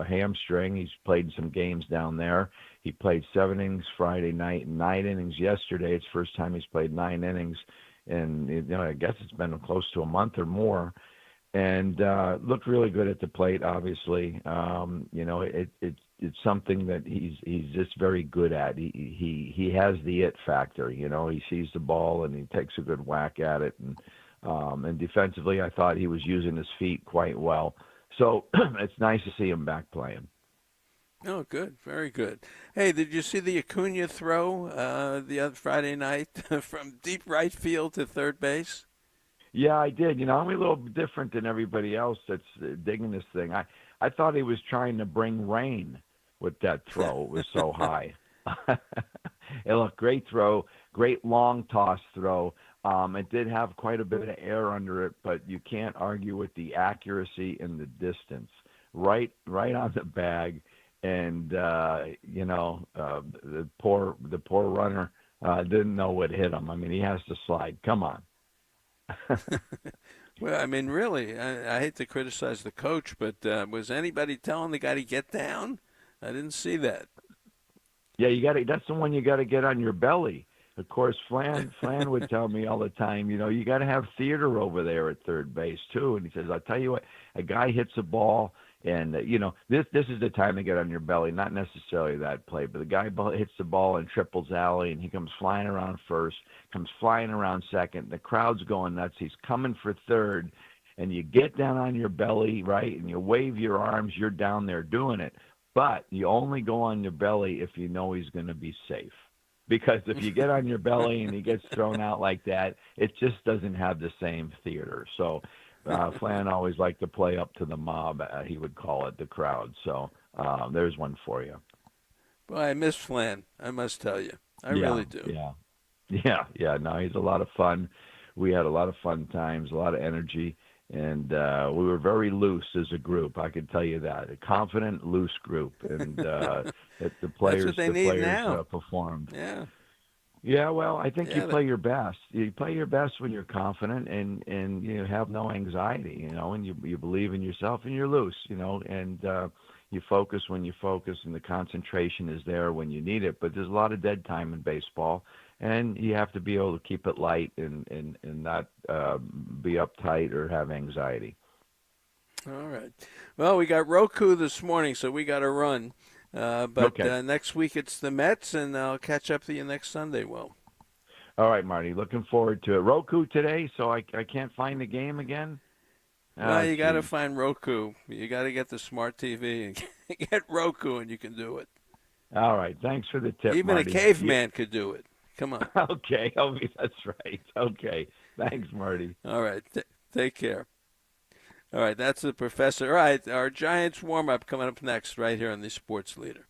hamstring. He's played some games down there. He played 7 innings Friday night and 9 innings yesterday. It's the first time he's played 9 innings, and I guess it's been close to a month or more. And looked really good at the plate. Obviously, it's something that he's just very good at. He has the it factor. He sees the ball and he takes a good whack at it. And defensively, I thought he was using his feet quite well. So it's nice to see him back playing. Oh, good. Very good. Hey, did you see the Acuna throw the other Friday night from deep right field to third base? Yeah, I did. I'm a little different than everybody else that's digging this thing. I thought he was trying to bring rain with that throw. It was so high. It looked great throw, great long toss throw. It did have quite a bit of air under it, but you can't argue with the accuracy and the distance. Right on the bag. And the poor runner didn't know what hit him. I mean, he has to slide. Come on. Well, I mean, really, I hate to criticize the coach, but was anybody telling the guy to get down? I didn't see that. Yeah, that's the one you got to get on your belly. Of course, Flan would tell me all the time, you got to have theater over there at third base too. And he says, I'll tell you what, a guy hits a ball. And, this is the time to get on your belly, not necessarily that play, but the guy hits the ball in triples alley, and he comes flying around first, comes flying around second. The crowd's going nuts. He's coming for third, and you get down on your belly, right, and you wave your arms. You're down there doing it. But you only go on your belly if you know he's going to be safe. Because if you get on your belly and he gets thrown out like that, it just doesn't have the same theater. So Flan always liked to play up to the mob, he would call it, the crowd. So there's one for you. Well, I miss Flan, I must tell you. I really do. Yeah. No, he's a lot of fun. We had a lot of fun times, a lot of energy, and we were very loose as a group. I can tell you that. A confident, loose group, and the players performed. Yeah. Yeah, well, I think you play your best. You play your best when you're confident and you have no anxiety, and you believe in yourself and you're loose, and you focus when you focus and the concentration is there when you need it. But there's a lot of dead time in baseball, and you have to be able to keep it light and not be uptight or have anxiety. All right. Well, we got Roku this morning, so we got to run. But next week it's the Mets, and I'll catch up to you next Sunday, Will. All right, Marty. Looking forward to it. Roku today, so I can't find the game again? Well, you got to find Roku. You got to get the smart TV and get Roku, and you can do it. All right. Thanks for the tip, Even Marty. a caveman could do it. Come on. Okay. Oh, that's right. Okay. Thanks, Marty. All right. Take care. All right. That's the professor. All right. Our Giants warm-up coming up next right here on the Sports Leader.